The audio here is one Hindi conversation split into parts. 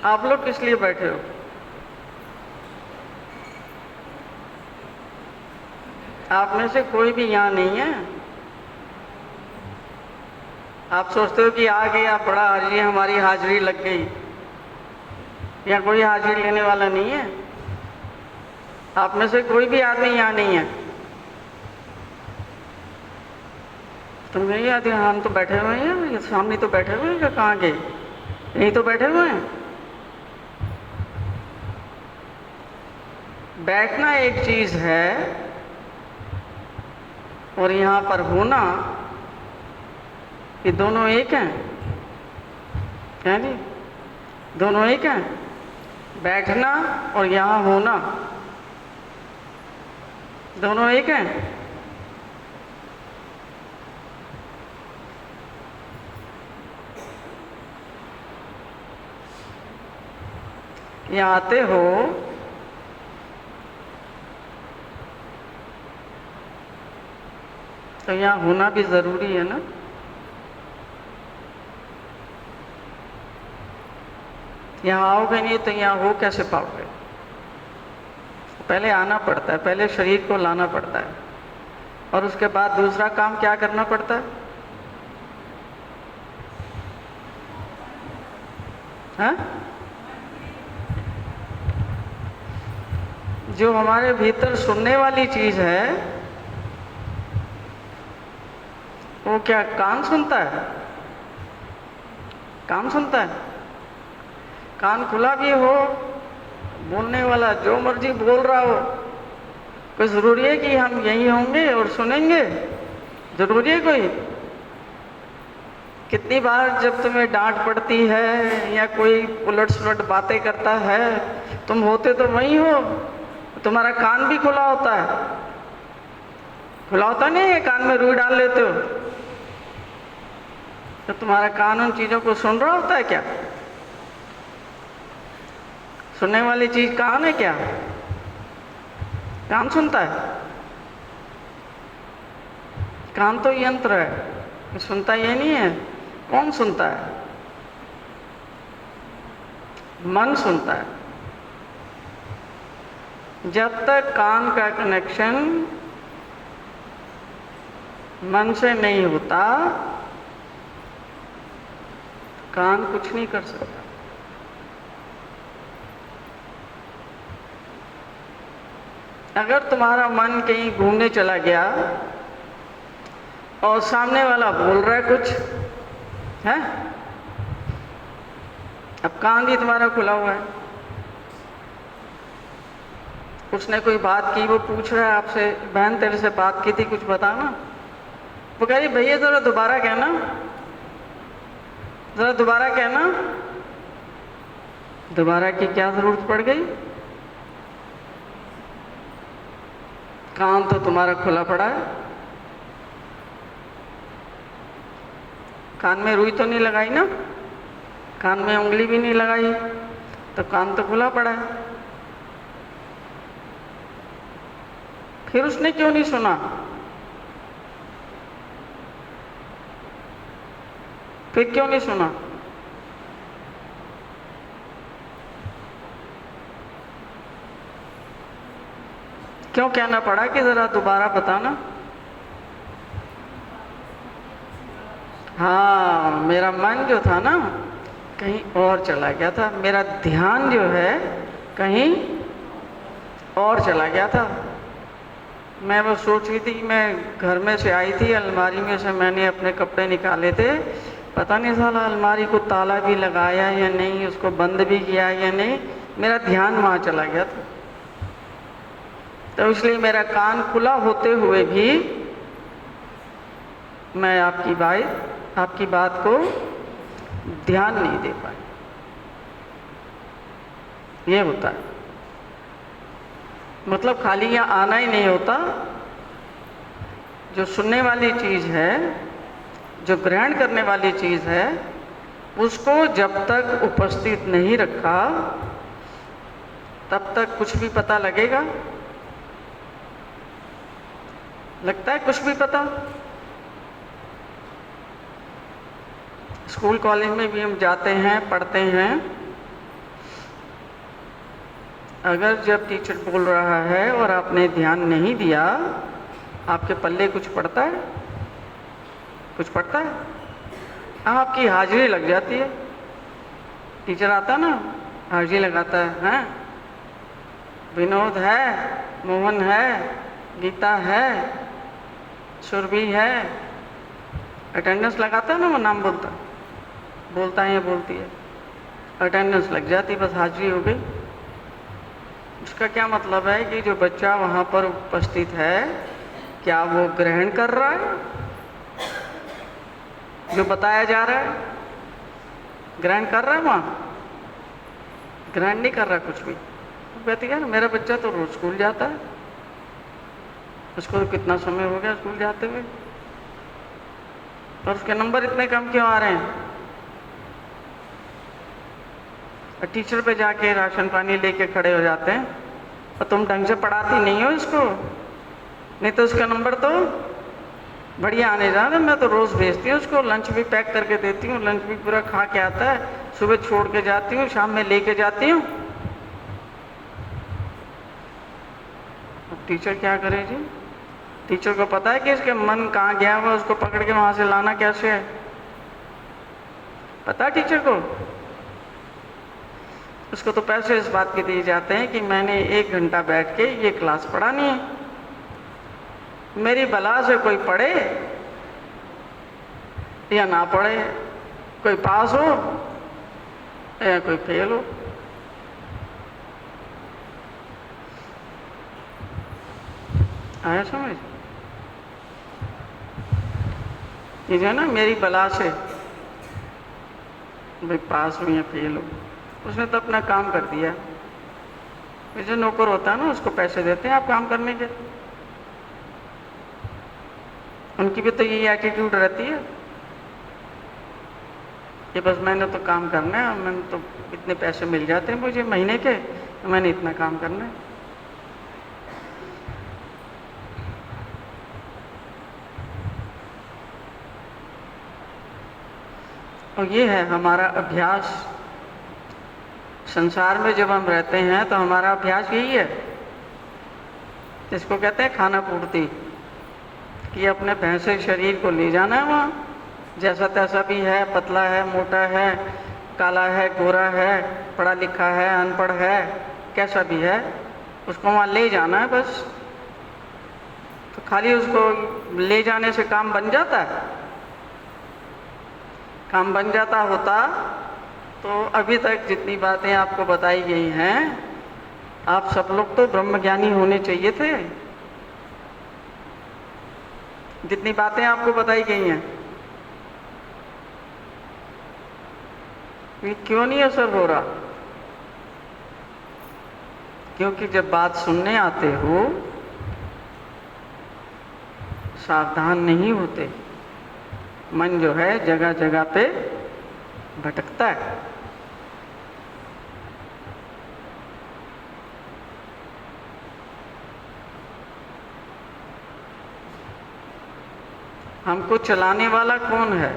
आप लोग किस लिए बैठे हो? आप में से कोई भी यहाँ नहीं है। आप सोचते हो कि आ गया बड़ा हाजिरी, हमारी हाजिरी लग गई। यहाँ कोई हाजिरी लेने वाला नहीं है। आप में से कोई भी आदमी यहाँ नहीं है। तुम गई आदमी, हम तो बैठे हुए हैं, ये सामने तो बैठे हुए हैं, कहाँ गए? यहीं तो बैठे हुए हैं। बैठना एक चीज है और यहाँ पर होना, ये दोनों एक हैं। क्या जी? दोनों एक हैं। बैठना और यहाँ होना दोनों एक हैं। यहाँ आते हो तो यहाँ होना भी जरूरी है ना। यहाँ आओगे नहीं तो यहाँ हो कैसे पाओगे? पहले आना पड़ता है, पहले शरीर को लाना पड़ता है, और उसके बाद दूसरा काम क्या करना पड़ता है? हाँ? जो हमारे भीतर सुनने वाली चीज है वो क्या कान सुनता है? कान सुनता है। कान खुला भी हो, बोलने वाला जो मर्जी बोल रहा हो, कोई जरूरी है कि हम यही होंगे और सुनेंगे? जरूरी है कोई? कितनी बार जब तुम्हें डांट पड़ती है या कोई उलट सुलट बातें करता है, तुम होते तो वही हो, तुम्हारा कान भी खुला होता है। खुला होता नहीं है, कान में रुई डाल लेते हो तो तुम्हारा कान उन चीजों को सुन रहा होता है क्या? सुनने वाली चीज कान है क्या? कान सुनता है। कान तो यंत्र है, सुनता ये नहीं है। कौन सुनता है? मन सुनता है। जब तक कान का कनेक्शन मन से नहीं होता, कान कुछ नहीं कर सकता। अगर तुम्हारा मन कहीं घूमने चला गया और सामने वाला बोल रहा है कुछ है, अब कान भी तुम्हारा खुला हुआ है। उसने कोई बात की, वो पूछ रहा है आपसे, बहन तेरे से बात की थी, कुछ बताना। वो कह रही भैया जरा दोबारा कहना, जरा दोबारा कहना। दोबारा की क्या जरूरत पड़ गई? कान तो तुम्हारा खुला पड़ा है। कान में रुई तो नहीं लगाई ना, कान में उंगली भी नहीं लगाई, तो कान तो खुला पड़ा है। फिर उसने क्यों नहीं सुना? फिर क्यों नहीं सुना? क्यों कहना पड़ा कि जरा दोबारा बताना? हाँ, मेरा मन जो था ना कहीं और चला गया था, मेरा ध्यान जो है कहीं और चला गया था। मैं वो सोच रही थी, मैं घर में से आई थी, अलमारी में से मैंने अपने कपड़े निकाले थे, पता नहीं साला अलमारी को ताला भी लगाया या नहीं, उसको बंद भी किया या नहीं, मेरा ध्यान वहाँ चला गया था। तो इसलिए मेरा कान खुला होते हुए भी मैं आपकी बात को ध्यान नहीं दे पाई। ये होता है। मतलब खाली यहाँ आना ही नहीं होता, जो सुनने वाली चीज है, जो ग्रहण करने वाली चीज है, उसको जब तक उपस्थित नहीं रखा तब तक कुछ भी पता लगेगा? लगता है कुछ भी पता? स्कूल कॉलेज में भी हम जाते हैं, पढ़ते हैं, अगर जब टीचर बोल रहा है और आपने ध्यान नहीं दिया, आपके पल्ले कुछ पड़ता है? कुछ पड़ता है? आपकी हाजिरी लग जाती है। टीचर आता ना, हाजिरी लगाता है, हैं? विनोद है, मोहन है, गीता है, सुरभि है, अटेंडेंस लगाता है ना, वो नाम बोलता है या बोलती है, अटेंडेंस लग जाती, बस हाजिरी हो गई। उसका क्या मतलब है कि जो बच्चा वहाँ पर उपस्थित है, क्या वो ग्रहण कर रहा है जो बताया जा रहा है? ग्रहण कर रहा है वहाँ? ग्रहण नहीं कर रहा कुछ भी। तो कहती है ना, मेरा बच्चा तो रोज स्कूल जाता है, उसको तो कितना समय हो गया स्कूल जाते हुए, और उसके नंबर इतने कम क्यों आ रहे हैं? और टीचर पे जाके राशन पानी लेके खड़े हो जाते हैं, और तुम ढंग से पढ़ाती नहीं हो इसको, नहीं तो उसका नंबर तो बढ़िया आने जाना। मैं तो रोज़ भेजती हूँ उसको, लंच भी पैक करके देती हूँ, लंच भी पूरा खा के आता है, सुबह छोड़ के जाती हूँ, शाम में लेके जाती हूँ। अब टीचर क्या करे जी? टीचर को पता है कि इसके मन कहाँ गया हुआ, उसको पकड़ के वहाँ से लाना कैसे है? पता है टीचर को? उसको तो पैसे इस बात के दिए जाते हैं कि मैंने 1 घंटा बैठ के ये क्लास पढ़ानी है, मेरी बला से कोई पढ़े या ना पढ़े, कोई पास हो या कोई फेल हो। आया समझ? ये जो है ना, मेरी बला से भाई पास हो या फेल हो, उसने तो अपना काम कर दिया। जो नौकर होता है ना, उसको पैसे देते हैं आप काम करने के, उनकी भी तो यही एटीट्यूड रहती है कि बस मैंने तो काम करना है, मैंने तो इतने पैसे मिल जाते हैं मुझे महीने के, तो मैंने इतना काम करना है। और ये है हमारा अभ्यास। संसार में जब हम रहते हैं तो हमारा अभ्यास यही है, जिसको कहते हैं खाना पूर्ति, कि अपने भैंसे शरीर को ले जाना है वहाँ, जैसा तैसा भी है, पतला है, मोटा है, काला है, गोरा है, पढ़ा लिखा है, अनपढ़ है, कैसा भी है, उसको वहाँ ले जाना है बस। तो खाली उसको ले जाने से काम बन जाता है? काम बन जाता होता तो अभी तक जितनी बातें आपको बताई गई हैं, आप सब लोग तो ब्रह्मज्ञानी होने चाहिए थे। जितनी बातें आपको बताई गई हैं, ये क्यों नहीं असर हो रहा? क्योंकि जब बात सुनने आते हो सावधान नहीं होते, मन जो है जगह जगह पे भटकता है। हमको चलाने वाला कौन है?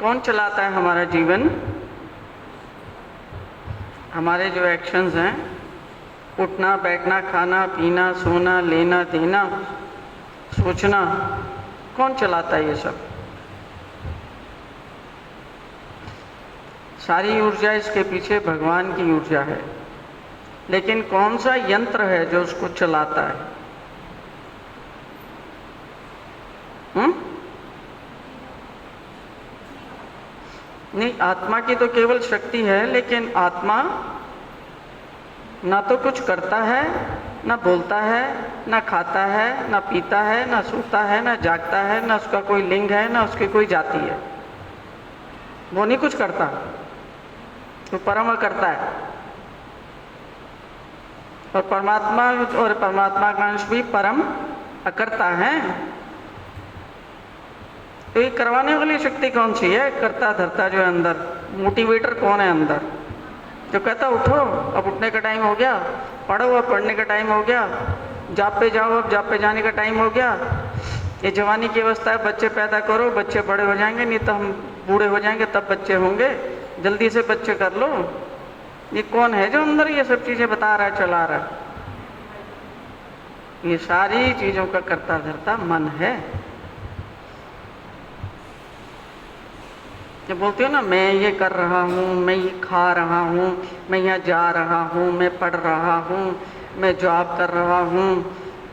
कौन चलाता है हमारा जीवन? हमारे जो एक्शंस हैं, उठना, बैठना, खाना, पीना, सोना, लेना, देना, सोचना, कौन चलाता है ये सब? सारी ऊर्जा इसके पीछे भगवान की ऊर्जा है, लेकिन कौन सा यंत्र है जो उसको चलाता है? नहीं, आत्मा की तो केवल शक्ति है, लेकिन आत्मा ना तो कुछ करता है, ना बोलता है, ना खाता है, ना पीता है, ना सोता है, ना जागता है, ना उसका कोई लिंग है, ना उसकी कोई जाति है। वो नहीं कुछ करता, वो परम करता है। और परमात्मा का अंश भी परम अकर्ता है। तो ये करवाने वाली शक्ति कौन सी है? करता धरता जो है अंदर, मोटिवेटर कौन है अंदर, जो कहता उठो, अब उठने का टाइम हो गया, पढ़ो, अब पढ़ने का टाइम हो गया, जॉब पे जाओ, अब जॉब पे जाने का टाइम हो गया, ये जवानी की अवस्था है, बच्चे पैदा करो, बच्चे बड़े हो जाएंगे, नहीं तो हम बूढ़े हो जाएंगे, तब बच्चे होंगे, जल्दी से बच्चे कर लो। ये कौन है जो अंदर ये सब चीजें बता रहा है, चला रहा है? ये सारी चीजों का करता धरता मन है। जब बोलते हो ना, मैं ये कर रहा हूँ, मैं ये खा रहा हूँ, मैं यहाँ जा रहा हूँ, मैं पढ़ रहा हूँ, मैं जॉब कर रहा हूँ,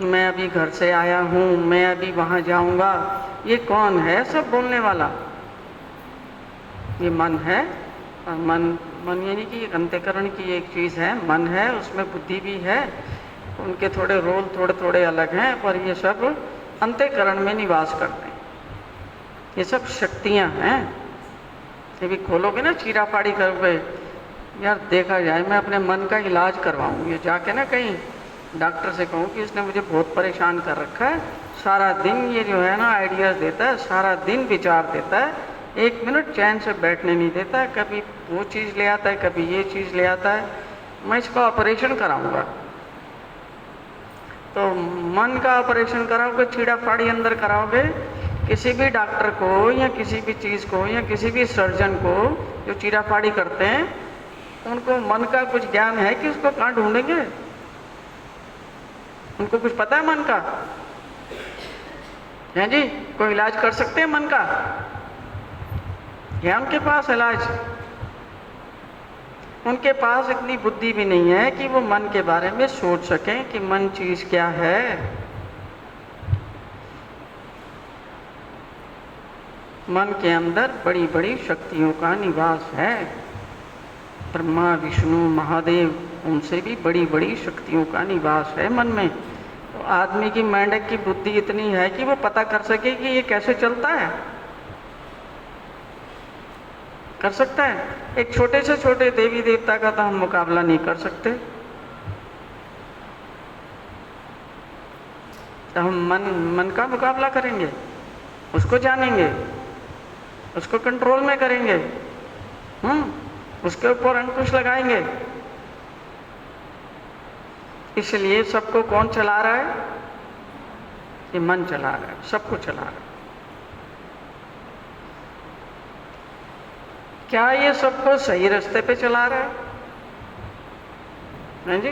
मैं अभी घर से आया हूँ, मैं अभी वहाँ जाऊँगा, ये कौन है सब बोलने वाला? ये मन है। और मन यानी कि अंतःकरण की एक चीज़ है, मन है, उसमें बुद्धि भी है, उनके थोड़े रोल थोड़े थोड़े अलग हैं, पर ये सब अंतःकरण में निवास करते हैं। ये सब शक्तियाँ हैं। ये भी खोलोगे ना, चीरा फाड़ी करोगे, यार देखा जाए मैं अपने मन का इलाज करवाऊँ, ये जाके ना कहीं डॉक्टर से कहूँ कि इसने मुझे बहुत परेशान कर रखा है, सारा दिन ये जो है ना आइडियाज़ देता है, सारा दिन विचार देता है, एक मिनट चैन से बैठने नहीं देता है, कभी वो चीज़ ले आता है, कभी ये चीज़ ले आता है, मैं इसका ऑपरेशन कराऊंगा। तो मन का ऑपरेशन कराओगे, चीड़ा फाड़ी अंदर कराओगे, किसी भी डॉक्टर को या किसी भी चीज़ को या किसी भी सर्जन को जो चीड़ा फाड़ी करते हैं, उनको मन का कुछ ज्ञान है कि उसको कहाँ ढूंढेंगे? उनको कुछ पता है मन का? है जी? कोई इलाज कर सकते हैं मन का? है उनके पास इलाज? उनके पास इतनी बुद्धि भी नहीं है कि वो मन के बारे में सोच सकें कि मन चीज क्या है। मन के अंदर बड़ी बड़ी शक्तियों का निवास है। ब्रह्मा विष्णु महादेव, उनसे भी बड़ी बड़ी शक्तियों का निवास है मन में। तो आदमी की मेंढक की बुद्धि इतनी है कि वो पता कर सके कि ये कैसे चलता है, कर सकता है। एक छोटे से छोटे देवी देवता का तो हम मुकाबला नहीं कर सकते, तो हम मन का मुकाबला करेंगे, उसको जानेंगे, उसको कंट्रोल में करेंगे, उसके ऊपर अंकुश लगाएंगे। इसलिए सबको कौन चला रहा है? ये मन चला रहा है, सबको चला रहा है। क्या ये सबको सही रास्ते पे चला रहा है? नहीं जी?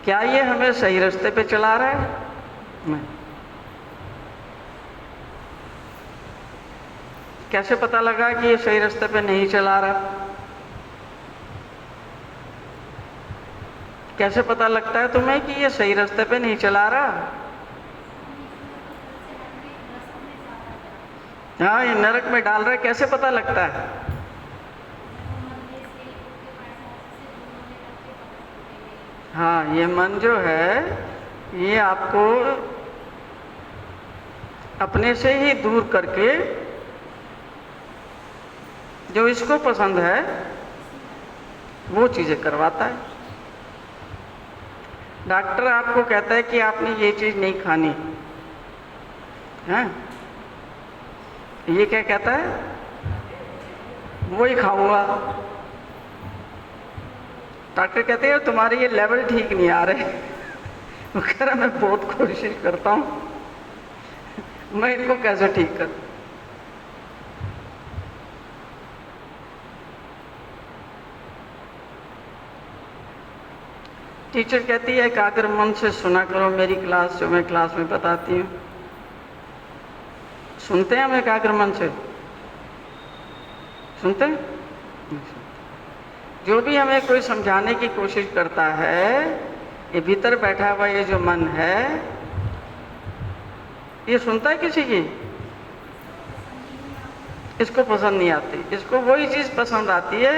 क्या ये हमें सही रास्ते पे चला रहा है? नहीं। कैसे पता लगा कि ये सही रास्ते पे नहीं चला रहा? कैसे पता लगता है तुम्हें कि ये सही रास्ते पे नहीं चला रहा? हाँ, ये नरक में डाल रहा है, कैसे पता लगता है? हाँ, ये मन जो है ये आपको अपने से ही दूर करके जो इसको पसंद है वो चीजें करवाता है। डॉक्टर आपको कहता है कि आपने ये चीज नहीं खानी है, ये क्या कहता है? वो ही खाऊंगा। डॉक्टर कहते हैं तुम्हारे ये लेवल ठीक नहीं आ रहे। वो कह रहा मैं बहुत कोशिश करता हूं, मैं इनको कैसे ठीक करूं? टीचर कहती है एकाग्र मन से सुना करो मेरी क्लास, जो मैं क्लास में बताती हूँ। सुनते हैं हम एकाग्र मन से? सुनते हैं? जो भी हमें कोई समझाने की कोशिश करता है, ये भीतर बैठा हुआ ये जो मन है, ये सुनता है किसी की? इसको पसंद नहीं आती। इसको वही चीज पसंद आती है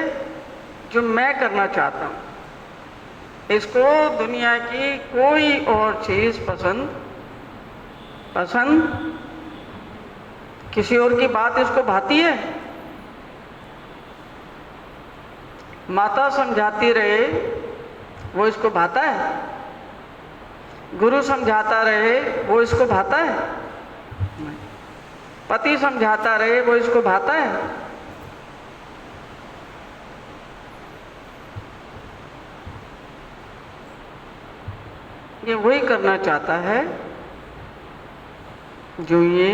जो मैं करना चाहता हूँ। इसको दुनिया की कोई और चीज पसंद किसी और की बात इसको भाती है? माता समझाती रहे वो इसको भाता है? गुरु समझाता रहे वो इसको भाता है? नहीं। पति समझाता रहे वो इसको भाता है? ये वही करना चाहता है जो ये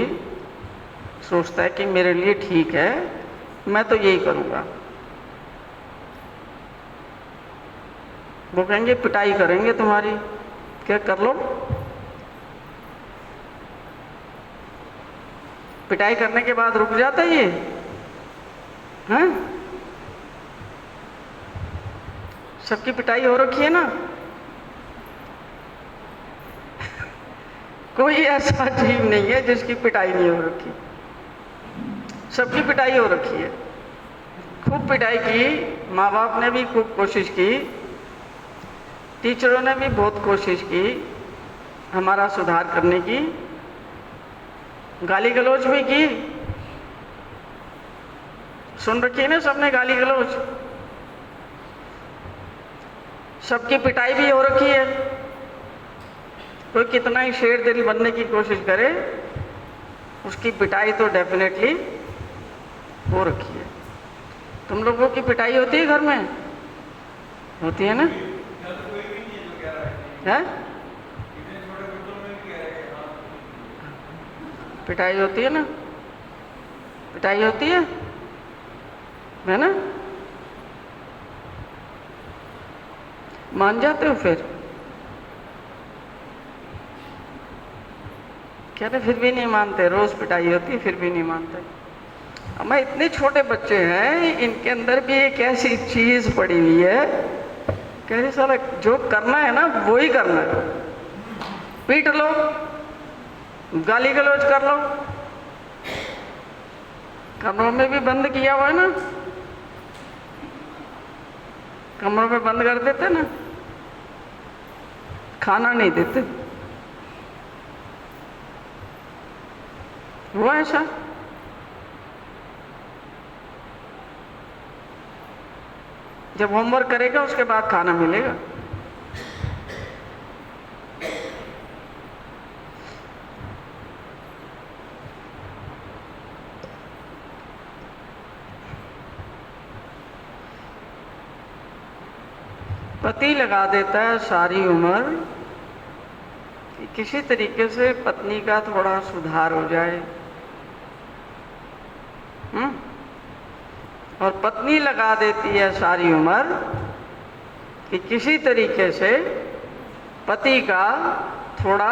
सोचता है कि मेरे लिए ठीक है, मैं तो यही करूंगा। वो कहेंगे पिटाई करेंगे तुम्हारी। क्या कर लो, पिटाई करने के बाद रुक जाता है ये, हैं? सबकी पिटाई हो रखी है ना। कोई ऐसा जीव नहीं है जिसकी पिटाई नहीं हो रखी, सबकी पिटाई हो रखी है। खूब पिटाई की, माँ बाप ने भी खूब कोशिश की, टीचरों ने भी बहुत कोशिश की हमारा सुधार करने की, गाली गलौज भी की, सुन रखी है ना सबने गाली गलौज, सबकी पिटाई भी हो रखी है। कोई कितना ही शेर दिल बनने की कोशिश करे, उसकी पिटाई तो डेफिनेटली हो रखी है। तुम लोगों की पिटाई होती है घर में? होती है ना? है? पिटाई होती है ना? पिटाई होती है ना? मान जाते हो फिर? कह रहे फिर भी नहीं मानते, रोज पिटाई होती है फिर भी नहीं मानते। हमें इतने छोटे बच्चे हैं, इनके अंदर भी एक ऐसी चीज पड़ी हुई है, कह रहे साला जो करना है ना वो ही करना है, पीट लो, गाली गलौज कर लो, कमरों में भी बंद किया हुआ है ना, कमरों में बंद कर देते ना, खाना नहीं देते, हुआ ऐसा? जब होमवर्क करेगा उसके बाद खाना मिलेगा। पति लगा देता है सारी उम्र कि किसी तरीके से पत्नी का थोड़ा सुधार हो जाए, और पत्नी लगा देती है सारी उम्र कि किसी तरीके से पति का थोड़ा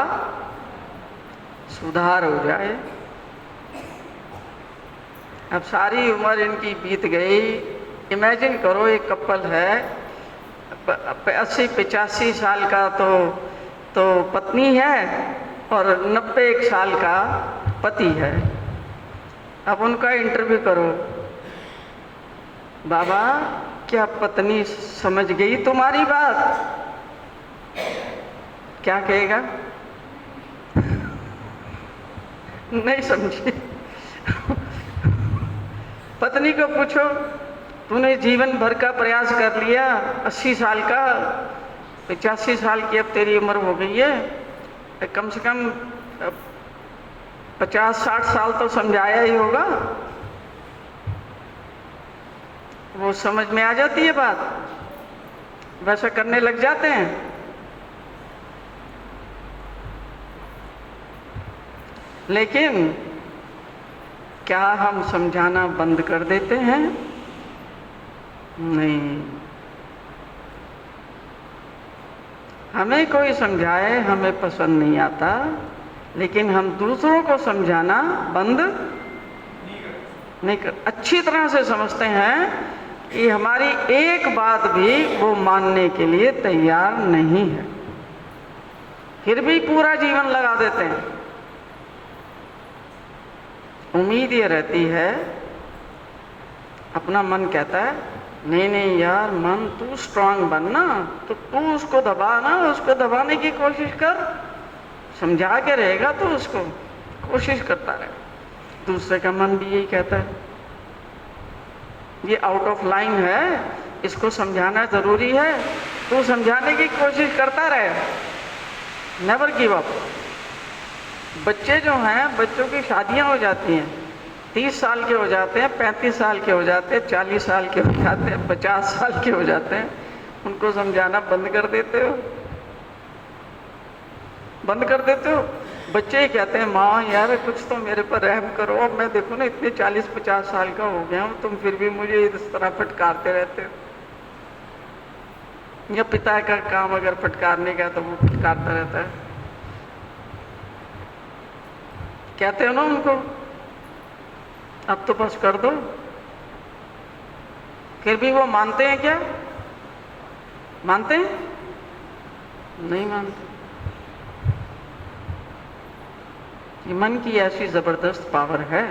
सुधार हो जाए। अब सारी उम्र इनकी बीत गई। इमेजिन करो एक कपल है 80-85 साल का तो पत्नी है और 91 साल का पति है। अब उनका इंटरव्यू करो, बाबा क्या पत्नी समझ गई तुम्हारी बात? क्या कहेगा? नहीं समझी। पत्नी को पूछो, तूने जीवन भर का प्रयास कर लिया, 80 साल का, 85 साल की अब तेरी उम्र हो गई है, कम से कम 50-60 साल तो समझाया ही होगा। वो समझ में आ जाती है बात, वैसा करने लग जाते हैं। लेकिन क्या हम समझाना बंद कर देते हैं? नहीं। हमें कोई समझाए हमें पसंद नहीं आता, लेकिन हम दूसरों को समझाना बंद नहीं कर, अच्छी तरह से समझते हैं कि हमारी एक बात भी वो मानने के लिए तैयार नहीं है, फिर भी पूरा जीवन लगा देते हैं। उम्मीद ये रहती है, अपना मन कहता है नहीं नहीं यार मन तू स्ट्रांग बनना, तो तू उसको दबाना, उसको दबाने की कोशिश कर, समझा के रहेगा तो उसको कोशिश करता रहे। दूसरे का मन भी यही कहता है ये आउट ऑफ लाइन है, इसको समझाना जरूरी है, तू समझाने की कोशिश करता रहे, नेवर गिव अप। बच्चे जो हैं, बच्चों की शादियां हो जाती हैं, 30 साल के हो जाते हैं, 35 साल के हो जाते हैं, 40 साल के हो जाते हैं, 50 साल के हो जाते हैं, उनको समझाना बंद कर देते हो, बंद कर देते हो। बच्चे ही कहते हैं माँ यार कुछ तो मेरे पर रहम करो, अब मैं देखो ना इतने 40-50 साल का हो गया हूँ, तुम फिर भी मुझे इस तरह फटकारते रहते हो। या पिता का काम अगर फटकारने का तो वो फटकारता रहता है। कहते हो ना उनको, अब तो बस कर दो, फिर भी वो मानते हैं क्या? मानते हैं? नहीं मानते। ये मन की ऐसी जबरदस्त पावर है,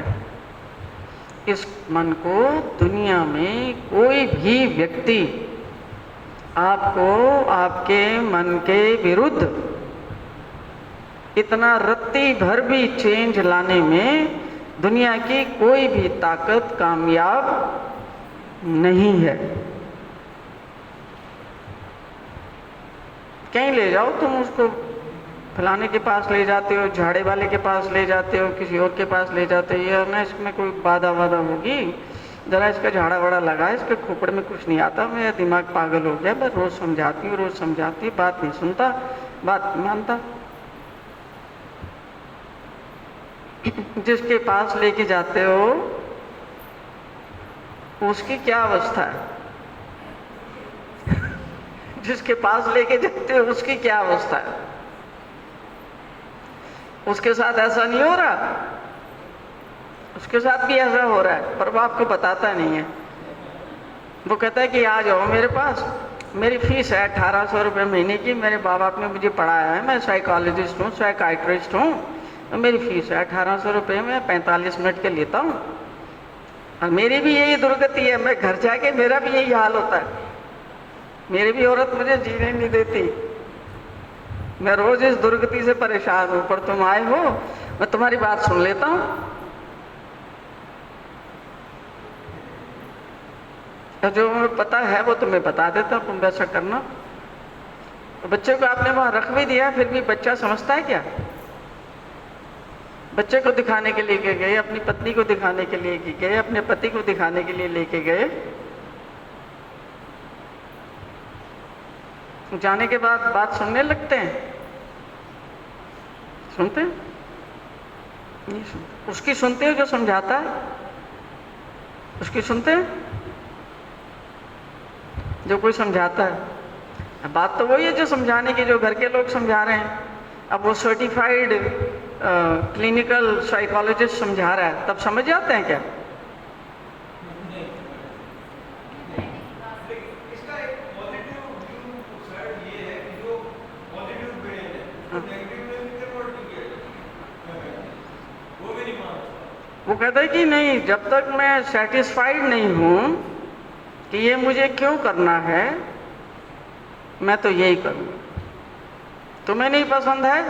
इस मन को दुनिया में कोई भी व्यक्ति आपको आपके मन के विरुद्ध इतना रत्ती भर भी चेंज लाने में दुनिया की कोई भी ताकत कामयाब नहीं है। कहीं ले जाओ तुम उसको, फलाने के पास ले जाते हो, झाड़े वाले के पास ले जाते हो, किसी और के पास ले जाते हो, ये ना इसमें कोई बाधा वादा होगी, जरा इसका झाड़ा वाड़ा लगा, इसके खोपड़ में कुछ नहीं आता, मेरा दिमाग पागल हो गया, बस रोज समझाती हूँ, रोज समझाती हूँ, बात नहीं सुनता, बात नहीं मानता। जिसके पास लेके जाते हो उसकी क्या अवस्था है? जिसके पास लेके जाते हो उसकी क्या अवस्था है? उसके साथ ऐसा नहीं हो रहा, उसके साथ भी ऐसा हो रहा है, पर वो आपको बताता नहीं है। वो कहता है कि आ जाओ मेरे पास, मेरी फीस है 1800 रुपये महीने की, मेरे माँ बाप ने मुझे पढ़ाया है, मैं साइकोलॉजिस्ट हूँ, साइकाइट्रिस्ट हूँ, तो मेरी फीस है 1800 रुपये में 45 मिनट के लेता हूँ। और मेरी भी यही दुर्गति है, मैं घर जाके मेरा भी यही हाल होता है, मेरी भी औरत मुझे जीने नहीं देती, मैं रोज इस दुर्गति से परेशान हूं, पर तुम आए हो, मैं तुम्हारी बात सुन लेता हूं। तो जो हमें पता है वो तुम्हें बता देता हूं, तुम वैसा करना। तो बच्चे को आपने वहां रख भी दिया, फिर भी बच्चा समझता है क्या? बच्चे को दिखाने के लिए गए, अपनी पत्नी को दिखाने के लिए गए, अपने पति को दिखाने के लिए लेके गए, जाने के बाद बात सुनने लगते हैं? सुनते हैं? नहीं सुनते। उसकी सुनते हो जो समझाता है? उसकी सुनते हैं जो कोई समझाता है? बात तो वही है जो समझाने की, जो घर के लोग समझा रहे हैं। अब वो सर्टिफाइड क्लिनिकल साइकोलॉजिस्ट समझा रहा है, तब समझ जाते हैं क्या? वो कहता है कि नहीं, जब तक मैं सेटिस्फाइड नहीं हूं कि ये मुझे क्यों करना है, मैं तो यही करूंगा। तुम्हें नहीं पसंद है,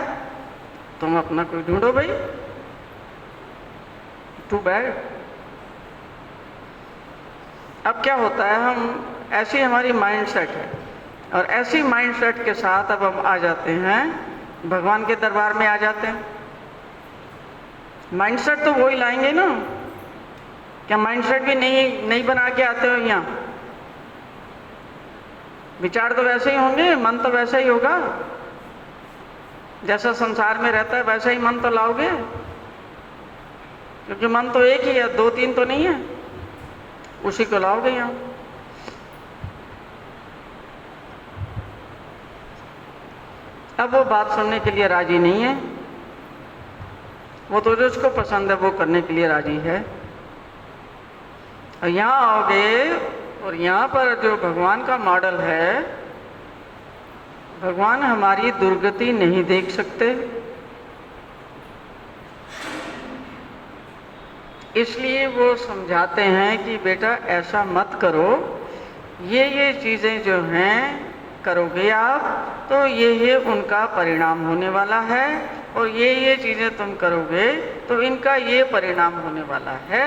तुम अपना कोई ढूंढो भाई, टू बैड। अब क्या होता है, हम ऐसी हमारी माइंड सेट है, और ऐसी माइंड सेट के साथ अब हम आ जाते हैं भगवान के दरबार में आ जाते हैं। माइंडसेट तो वही लाएंगे ना, क्या माइंडसेट भी नहीं बना के आते हो यहाँ? विचार तो वैसे ही होंगे, मन तो वैसा ही होगा, जैसा संसार में रहता है वैसा ही मन तो लाओगे, क्योंकि मन तो एक ही है, दो तीन तो नहीं है, उसी को लाओगे यहाँ। अब वो बात सुनने के लिए राजी नहीं है, वो तो जो उसको पसंद है वो करने के लिए राजी है। और यहाँ आओगे और यहाँ पर जो भगवान का मॉडल है, भगवान हमारी दुर्गति नहीं देख सकते, इसलिए वो समझाते हैं कि बेटा ऐसा मत करो, ये चीज़ें जो हैं करोगे आप तो ये उनका परिणाम होने वाला है, और ये चीज़ें तुम करोगे तो इनका ये परिणाम होने वाला है।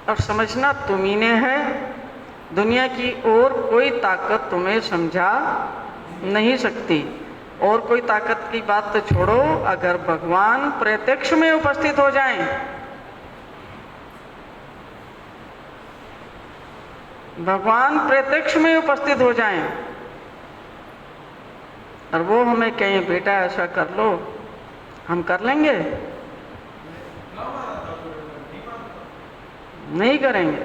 और समझना तुम्ही ने है, दुनिया की और कोई ताकत तुम्हें समझा नहीं सकती। और कोई ताकत की बात तो छोड़ो, अगर भगवान प्रत्यक्ष में उपस्थित हो जाएं, भगवान प्रत्यक्ष में उपस्थित हो जाएं और वो हमें कहें बेटा ऐसा कर लो, हम कर लेंगे? नहीं करेंगे।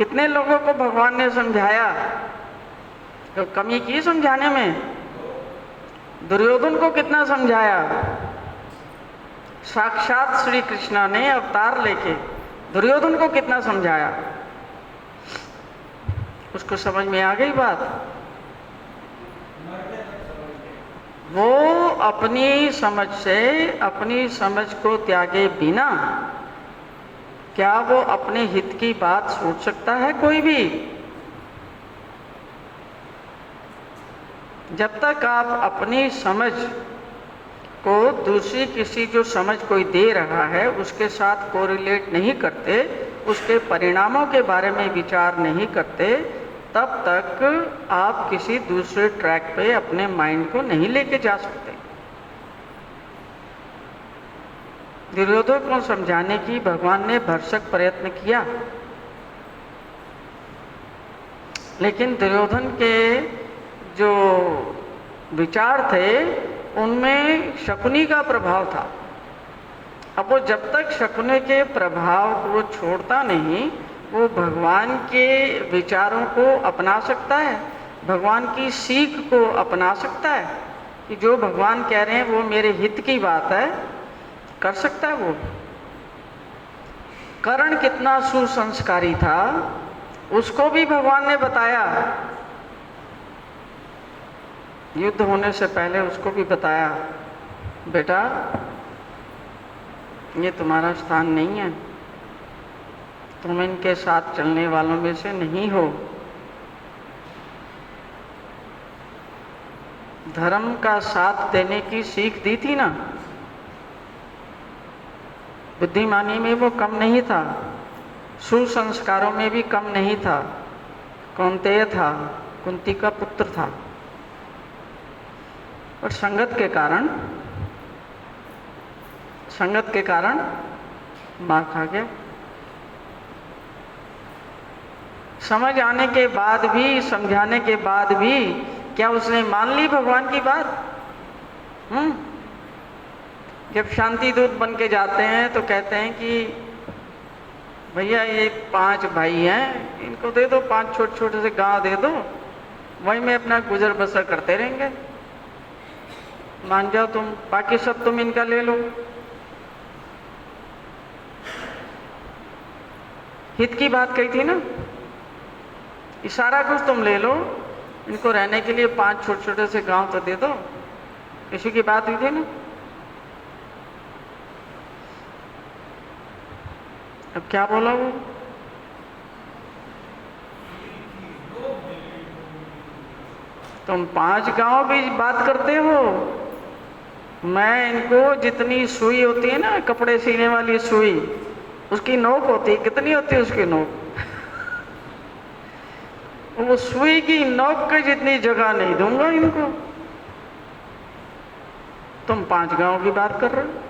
कितने लोगों को भगवान ने समझाया? तो कमी की समझाने में? दुर्योधन को कितना समझाया? साक्षात श्री कृष्ण ने अवतार लेके दुर्योधन को कितना समझाया? उसको समझ में आ गई बात। वो अपनी समझ से, अपनी समझ को त्यागे बिना क्या वो अपने हित की बात सोच सकता है? कोई भी। जब तक आप अपनी समझ को दूसरी किसी जो समझ कोई दे रहा है उसके साथ कोरिलेट नहीं करते, उसके परिणामों के बारे में विचार नहीं करते, तब तक आप किसी दूसरे ट्रैक पे अपने माइंड को नहीं लेके जा सकते। दुर्योधन को समझाने की भगवान ने भरसक प्रयत्न किया, लेकिन दुर्योधन के जो विचार थे उनमें शकुनी का प्रभाव था। अब वो जब तक शकुनी के प्रभाव को छोड़ता नहीं, वो भगवान के विचारों को अपना सकता है, भगवान की सीख को अपना सकता है कि जो भगवान कह रहे हैं वो मेरे हित की बात है, कर सकता है वो। कर्ण कितना सुसंस्कारी था उसको भी भगवान ने बताया, युद्ध होने से पहले उसको भी बताया, बेटा ये तुम्हारा स्थान नहीं है, तुम इनके साथ चलने वालों में से नहीं हो। धर्म का साथ देने की सीख दी थी ना, बुद्धिमानी में वो कम नहीं था, सुसंस्कारों में भी कम नहीं था। कौन्तेय था, कुंती का पुत्र था, और संगत के कारण मार खा गया। समझ आने के बाद भी, समझाने के बाद भी क्या उसने मान ली भगवान की बात? जब शांति दूत बन के जाते हैं तो कहते हैं कि भैया ये 5 भाई हैं, इनको दे दो, 5 छोटे छोटे से गांव दे दो, वहीं में अपना गुजर बसर करते रहेंगे, मान जाओ तुम, बाकी सब तुम इनका ले लो। हित की बात कही थी ना, ये सारा कुछ तुम ले लो, इनको रहने के लिए 5 छोटे छोटे से गांव तो दे दो, इसी की बात हुई थी ना। अब क्या बोला वो? तुम 5 गांव की बात करते हो, मैं इनको जितनी सुई होती है ना, कपड़े सीने वाली सुई, उसकी नोक होती है, कितनी होती है उसकी नोक, वो सुई की नोक की जितनी जगह नहीं दूंगा इनको। तुम 5 गांव की बात कर रहे हो।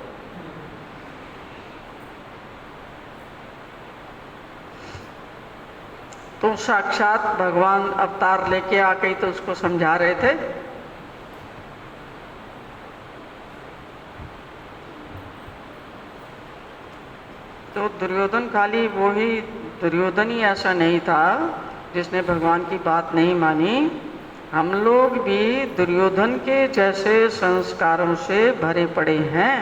तो साक्षात भगवान अवतार लेके आके तो उसको समझा रहे थे। तो दुर्योधन खाली वो ही दुर्योधन ही ऐसा नहीं था जिसने भगवान की बात नहीं मानी, हम लोग भी दुर्योधन के जैसे संस्कारों से भरे पड़े हैं,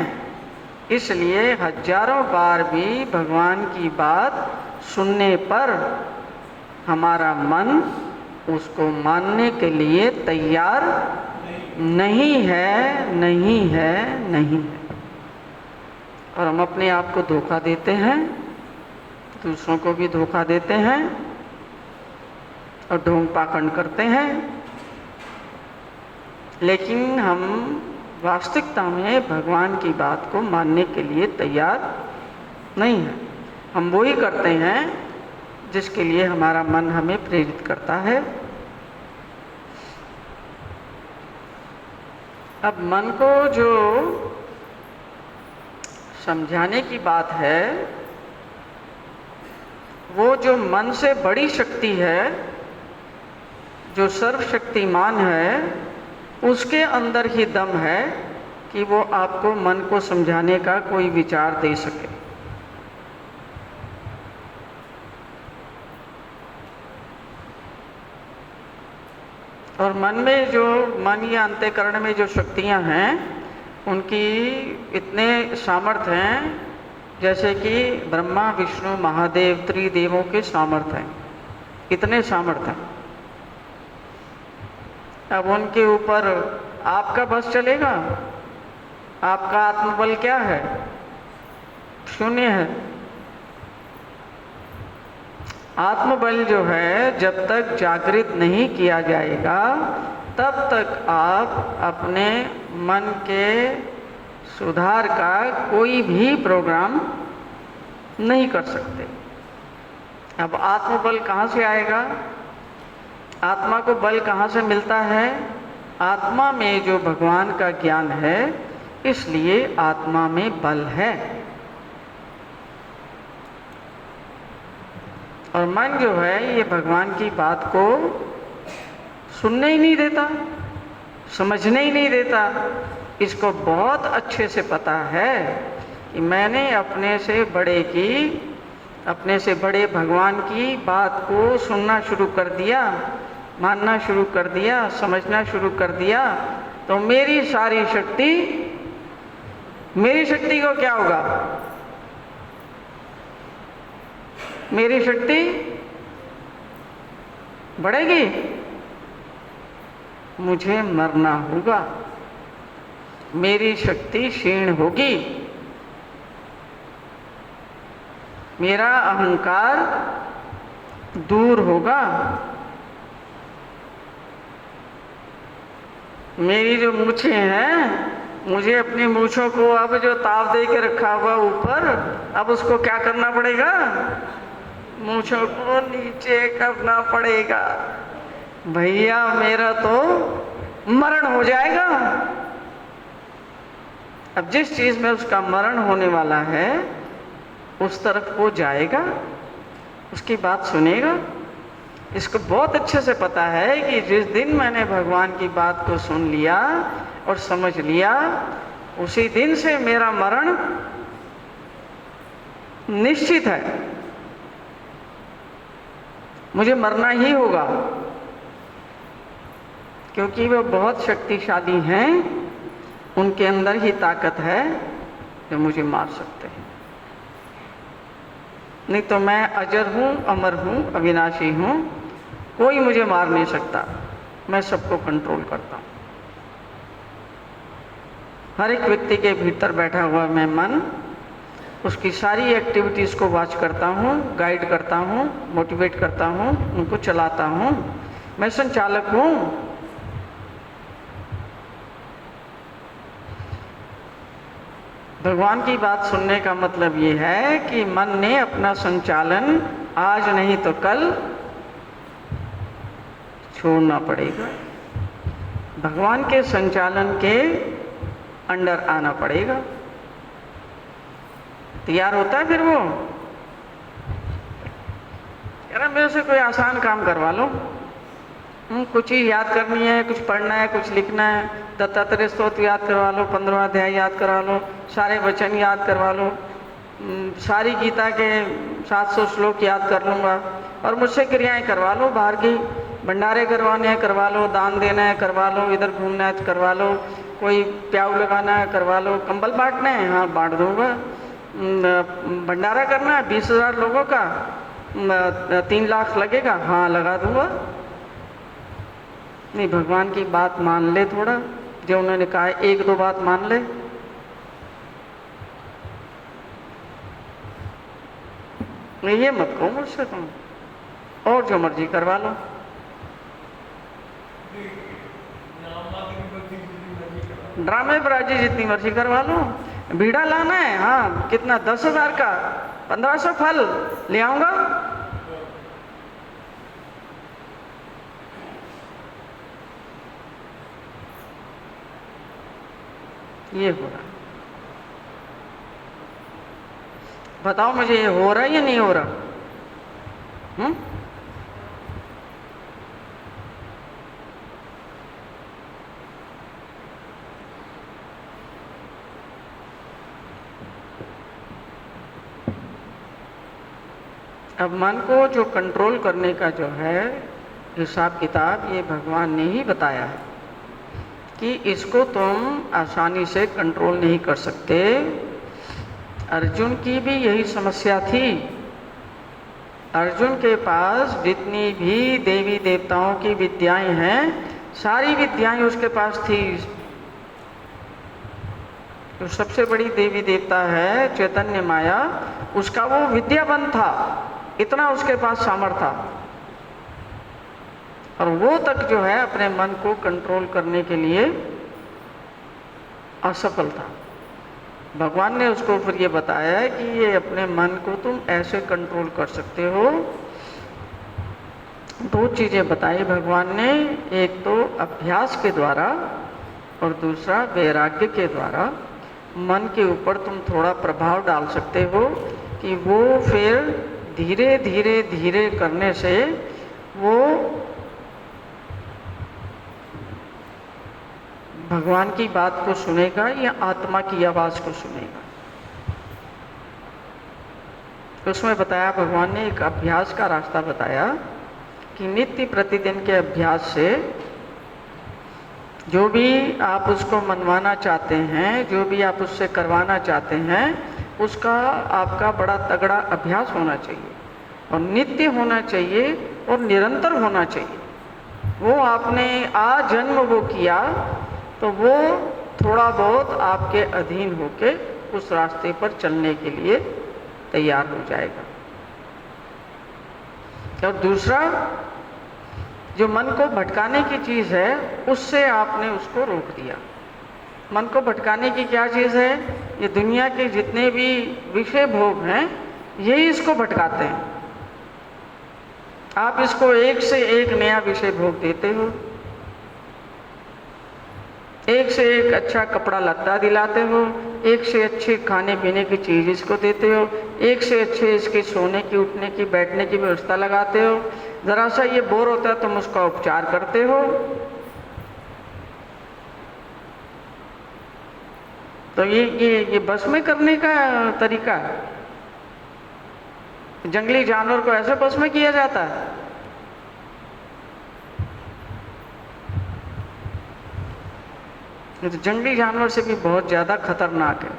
इसलिए हजारों बार भी भगवान की बात सुनने पर हमारा मन उसको मानने के लिए तैयार नहीं है, नहीं है, नहीं है। और हम अपने आप को धोखा देते हैं, दूसरों को भी धोखा देते हैं और ढोंग पाखंड करते हैं, लेकिन हम वास्तविकता में भगवान की बात को मानने के लिए तैयार नहीं है। हम वही करते हैं जिसके लिए हमारा मन हमें प्रेरित करता है। अब मन को जो समझाने की बात है, वो जो मन से बड़ी शक्ति है, जो सर्वशक्तिमान है, उसके अंदर ही दम है कि वो आपको मन को समझाने का कोई विचार दे सके। और मन या अंतःकरण में जो शक्तियां हैं उनकी इतने सामर्थ्य हैं जैसे कि ब्रह्मा विष्णु महादेव त्रिदेवों के सामर्थ्य हैं, इतने सामर्थ्य हैं। अब उनके ऊपर आपका बस चलेगा? आपका आत्मबल क्या है? शून्य है। आत्मबल जो है जब तक जागृत नहीं किया जाएगा तब तक आप अपने मन के सुधार का कोई भी प्रोग्राम नहीं कर सकते। अब आत्मबल कहाँ से आएगा? आत्मा को बल कहाँ से मिलता है? आत्मा में जो भगवान का ज्ञान है, इसलिए आत्मा में बल है। और मन जो है ये भगवान की बात को सुनने ही नहीं देता, समझने ही नहीं देता। इसको बहुत अच्छे से पता है कि मैंने अपने से बड़े भगवान की बात को सुनना शुरू कर दिया, मानना शुरू कर दिया, समझना शुरू कर दिया, तो मेरी शक्ति को क्या होगा? मेरी शक्ति बढ़ेगी, मुझे मरना होगा, मेरी शक्ति क्षीण होगी, मेरा अहंकार दूर होगा, मेरी जो मूछें हैं, मुझे अपनी मूछों को अब जो ताव दे के रखा हुआ ऊपर, अब उसको क्या करना पड़ेगा? मूछों को नीचे करना पड़ेगा। भैया मेरा तो मरण हो जाएगा। अब जिस चीज में उसका मरण होने वाला है उस तरफ वो जाएगा, उसकी बात सुनेगा। इसको बहुत अच्छे से पता है कि जिस दिन मैंने भगवान की बात को सुन लिया और समझ लिया, उसी दिन से मेरा मरण निश्चित है, मुझे मरना ही होगा, क्योंकि वे बहुत शक्तिशाली हैं, उनके अंदर ही ताकत है जो मुझे मार सकते हैं। नहीं तो मैं अजर हूँ, अमर हूँ, अविनाशी हूँ, कोई मुझे मार नहीं सकता, मैं सबको कंट्रोल करता हूँ। हर एक व्यक्ति के भीतर बैठा हुआ मैं मन उसकी सारी एक्टिविटीज़ को वॉच करता हूँ, गाइड करता हूँ, मोटिवेट करता हूँ, उनको चलाता हूँ। मैं संचालक हूँ। भगवान की बात सुनने का मतलब ये है कि मन ने अपना संचालन आज नहीं तो कल छोड़ना पड़ेगा, भगवान के संचालन के अंडर आना पड़ेगा। तैयार होता है फिर वो, कह रहा मेरे से कोई आसान काम करवा लो, कुछ ही याद करनी है, कुछ पढ़ना है, कुछ लिखना है, दत्तात्रेय स्तोत्र याद करवा लो, 15वां अध्याय याद करवा लो, सारे वचन याद करवा लो, सारी गीता के 700 श्लोक याद कर लूँगा, और मुझसे क्रियाएं करवा लो, बाहर की भंडारे करवाने हैं करवा लो, दान देना है करवा लो, इधर घूमना है करवा लो, कोई प्याऊ लगाना है करवा लो, कंबल बांटना है, हाँ बांट दूँगा, भंडारा करना है 20,000 लोगों का, 3 लाख लगेगा, हाँ लगा दूँगा। नहीं, भगवान की बात मान ले थोड़ा, जो उन्होंने कहा है 1-2 बात मान ले। नहीं ये मत कहो मुझसे तुम, और जो मर्जी करवा लो। ड्रामे बाजी जितनी मर्जी करवा लो। बीड़ा लाना है, हाँ कितना 10,000 का 1500 फल ले आऊंगा। ये हो रहा, बताओ मुझे ये हो रहा है या नहीं हो रहा? अब मन को जो कंट्रोल करने का जो है हिसाब किताब ये भगवान ने ही बताया है कि इसको तुम आसानी से कंट्रोल नहीं कर सकते। अर्जुन की भी यही समस्या थी। अर्जुन के पास जितनी भी देवी देवताओं की विद्याएं हैं, सारी विद्याएं उसके पास थी। तो सबसे बड़ी देवी देवता है चैतन्य माया, उसका वो विद्यावन था, इतना उसके पास सामर्थ्य था, और वो तक जो है अपने मन को कंट्रोल करने के लिए असफल था। भगवान ने उसको फिर ये बताया कि ये अपने मन को तुम ऐसे कंट्रोल कर सकते हो। दो चीज़ें बताई भगवान ने, एक तो अभ्यास के द्वारा और दूसरा वैराग्य के द्वारा मन के ऊपर तुम थोड़ा प्रभाव डाल सकते हो कि वो फिर धीरे धीरे धीरे करने से वो भगवान की बात को सुनेगा या आत्मा की आवाज़ को सुनेगा। तो उसमें बताया भगवान ने एक अभ्यास का रास्ता बताया कि नित्य प्रतिदिन के अभ्यास से जो भी आप उसको मनवाना चाहते हैं, जो भी आप उससे करवाना चाहते हैं, उसका आपका बड़ा तगड़ा अभ्यास होना चाहिए और नित्य होना चाहिए और निरंतर होना चाहिए। वो आपने आजन्म वो किया तो वो थोड़ा बहुत आपके अधीन होके उस रास्ते पर चलने के लिए तैयार हो जाएगा। और दूसरा, जो मन को भटकाने की चीज़ है उससे आपने उसको रोक दिया। मन को भटकाने की क्या चीज़ है? ये दुनिया के जितने भी विषय भोग हैं यही इसको भटकाते हैं। आप इसको एक से एक नया विषय भोग देते हो, एक से एक अच्छा कपड़ा लत्ता दिलाते हो, एक से अच्छे खाने पीने की चीज़ इसको देते हो, एक से अच्छे इसके सोने की, उठने की, बैठने की व्यवस्था लगाते हो। ज़रा सा ये बोर होता है तुम उसका उपचार करते हो। तो ये बस में करने का तरीका है। जंगली जानवर को ऐसे बस में किया जाता है? ये तो जंगली जानवर से भी बहुत ज़्यादा खतरनाक है।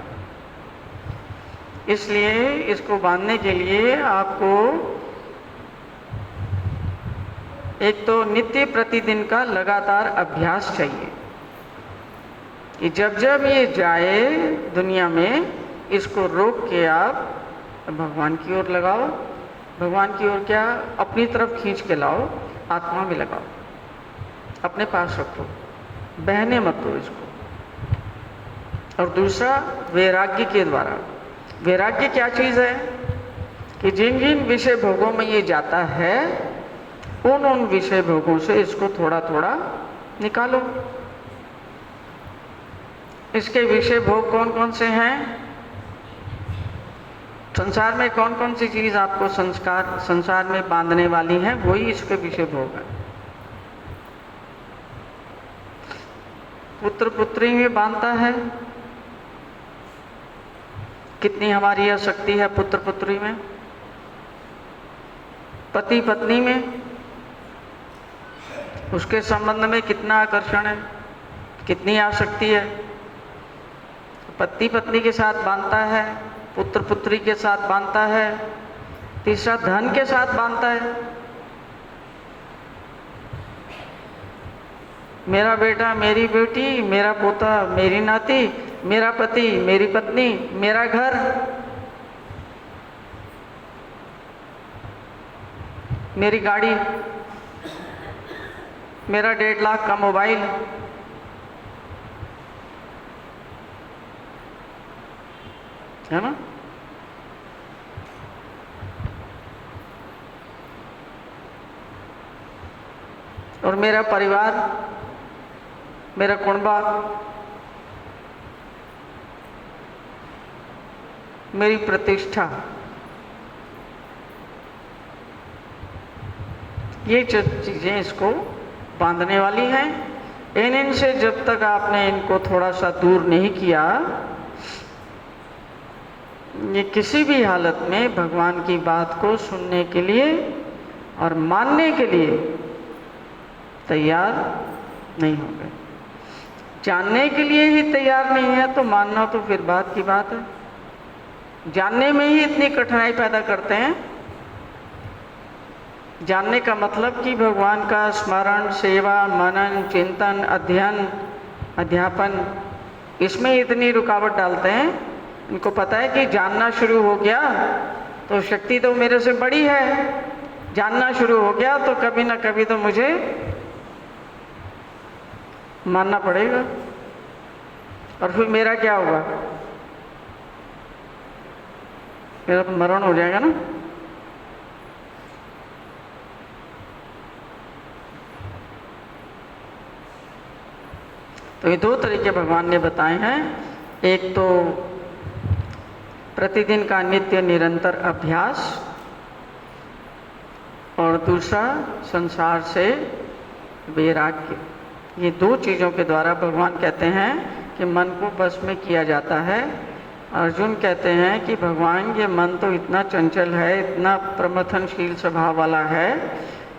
इसलिए इसको बांधने के लिए आपको एक तो नित्य प्रतिदिन का लगातार अभ्यास चाहिए कि जब जब ये जाए दुनिया में, इसको रोक के आप भगवान की ओर लगाओ। भगवान की ओर क्या? अपनी तरफ खींच के लाओ, आत्मा में लगाओ, अपने पास रखो, बहने मत दो इसको। और दूसरा, वैराग्य के द्वारा। वैराग्य क्या चीज़ है? कि जिन जिन विषय भोगों में ये जाता है उन विषय भोगों से इसको थोड़ा थोड़ा निकालो। इसके विषय भोग कौन कौन से हैं? संसार में कौन कौन सी चीज़ आपको संसार में बांधने वाली है, वही इसके विषय भोग है। पुत्र पुत्री में बांधता है। कितनी हमारी आसक्ति है पुत्र पुत्री में? पति पत्नी में उसके संबंध में कितना आकर्षण है, कितनी आसक्ति है। पति पत्नी के साथ बांधता है, पुत्र पुत्री के साथ बांधता है, तीसरा धन के साथ बांधता है। मेरा बेटा, मेरी बेटी, मेरा पोता, मेरी नाती, मेरा पति, मेरी पत्नी, मेरा घर, मेरी गाड़ी, मेरा 1.5 लाख का मोबाइल। है ना? और मेरा परिवार, मेरा कुनबा, मेरी प्रतिष्ठा, ये चीज़ें इसको बांधने वाली हैं। इनसे जब तक आपने इनको थोड़ा सा दूर नहीं किया, ये किसी भी हालत में भगवान की बात को सुनने के लिए और मानने के लिए तैयार नहीं होंगे। जानने के लिए ही तैयार नहीं है तो मानना तो फिर बात की बात है। जानने में ही इतनी कठिनाई पैदा करते हैं। जानने का मतलब कि भगवान का स्मरण, सेवा, मनन, चिंतन, अध्ययन, अध्यापन, इसमें इतनी रुकावट डालते हैं। इनको पता है कि जानना शुरू हो गया तो शक्ति तो मेरे से बड़ी है, जानना शुरू हो गया तो कभी ना कभी तो मुझे मानना पड़ेगा, और फिर मेरा क्या होगा? मेरा तो मरण हो जाएगा ना। तो ये दो तरीके भगवान ने बताए हैं। एक तो प्रतिदिन का नित्य निरंतर अभ्यास, और दूसरा संसार से वैराग्य। ये दो चीज़ों के द्वारा भगवान कहते हैं कि मन को बस में किया जाता है। अर्जुन कहते हैं कि भगवान ये मन तो इतना चंचल है, इतना प्रमथनशील स्वभाव वाला है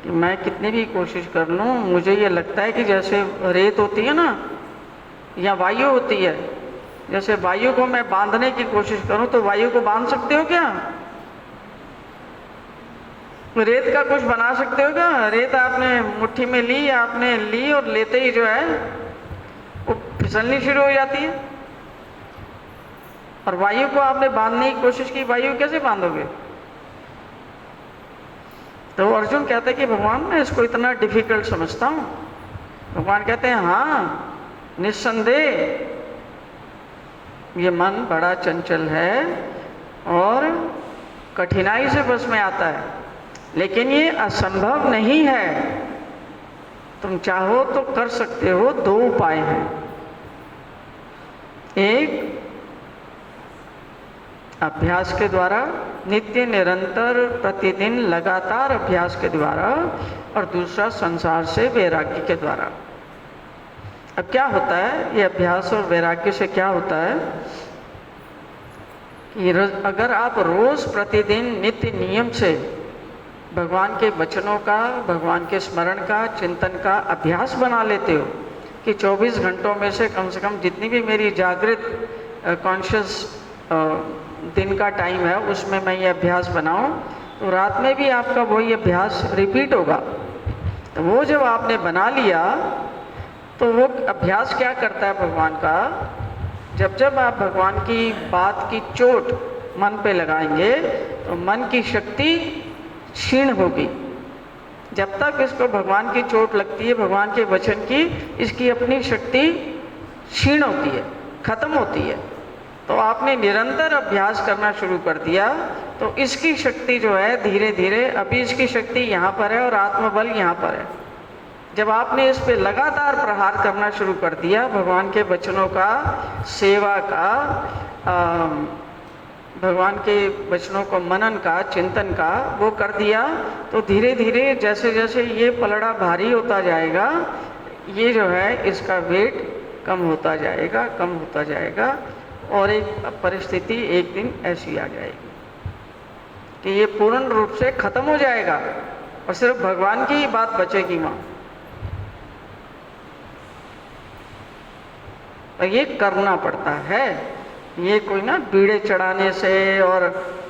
कि मैं कितनी भी कोशिश कर लूँ, मुझे ये लगता है कि जैसे रेत होती है ना, या वायु होती है, जैसे वायु को मैं बांधने की कोशिश करूं तो वायु को बांध सकते हो क्या? रेत का कुछ बना सकते हो क्या? रेत आपने मुट्ठी में ली, आपने ली और लेते ही जो है वो फिसलनी शुरू हो जाती है। और वायु को आपने बांधने की कोशिश की, वायु कैसे बांधोगे? तो अर्जुन कहते हैं कि भगवान मैं इसको इतना डिफिकल्ट समझता हूं। भगवान कहते हैं हाँ निस्संदेह ये मन बड़ा चंचल है और कठिनाई से बस में आता है, लेकिन ये असंभव नहीं है। तुम चाहो तो कर सकते हो। दो उपाय हैं। एक अभ्यास के द्वारा, नित्य निरंतर प्रतिदिन लगातार अभ्यास के द्वारा, और दूसरा संसार से वैराग्य के द्वारा। अब क्या होता है ये अभ्यास और वैराग्य से? क्या होता है कि अगर आप रोज प्रतिदिन नित्य नियम से भगवान के वचनों का, भगवान के स्मरण का, चिंतन का अभ्यास बना लेते हो कि 24 घंटों में से कम जितनी भी मेरी जागृत कॉन्शियस दिन का टाइम है उसमें मैं ये अभ्यास बनाऊं, तो रात में भी आपका वही अभ्यास रिपीट होगा। तो वो जब आपने बना लिया तो वो अभ्यास क्या करता है भगवान का, जब आप भगवान की बात की चोट मन पे लगाएंगे तो मन की शक्ति क्षीण होगी। जब तक इसको भगवान की चोट लगती है, भगवान के वचन की, इसकी अपनी शक्ति क्षीण होती है, खत्म होती है। तो आपने निरंतर अभ्यास करना शुरू कर दिया तो इसकी शक्ति जो है धीरे धीरे, अभी इसकी शक्ति यहाँ पर है और आत्मबल यहाँ पर है। जब आपने इस पे लगातार प्रहार करना शुरू कर दिया, भगवान के वचनों का, सेवा का, भगवान के वचनों को मनन का, चिंतन का वो कर दिया, तो धीरे धीरे जैसे जैसे ये पलड़ा भारी होता जाएगा, ये जो है इसका वेट कम होता जाएगा, कम होता जाएगा, और एक परिस्थिति एक दिन ऐसी आ जाएगी कि ये पूर्ण रूप से खत्म हो जाएगा और सिर्फ भगवान की ही बात बचेगी वहाँ। और ये करना पड़ता है। ये कोई ना बीड़े चढ़ाने से और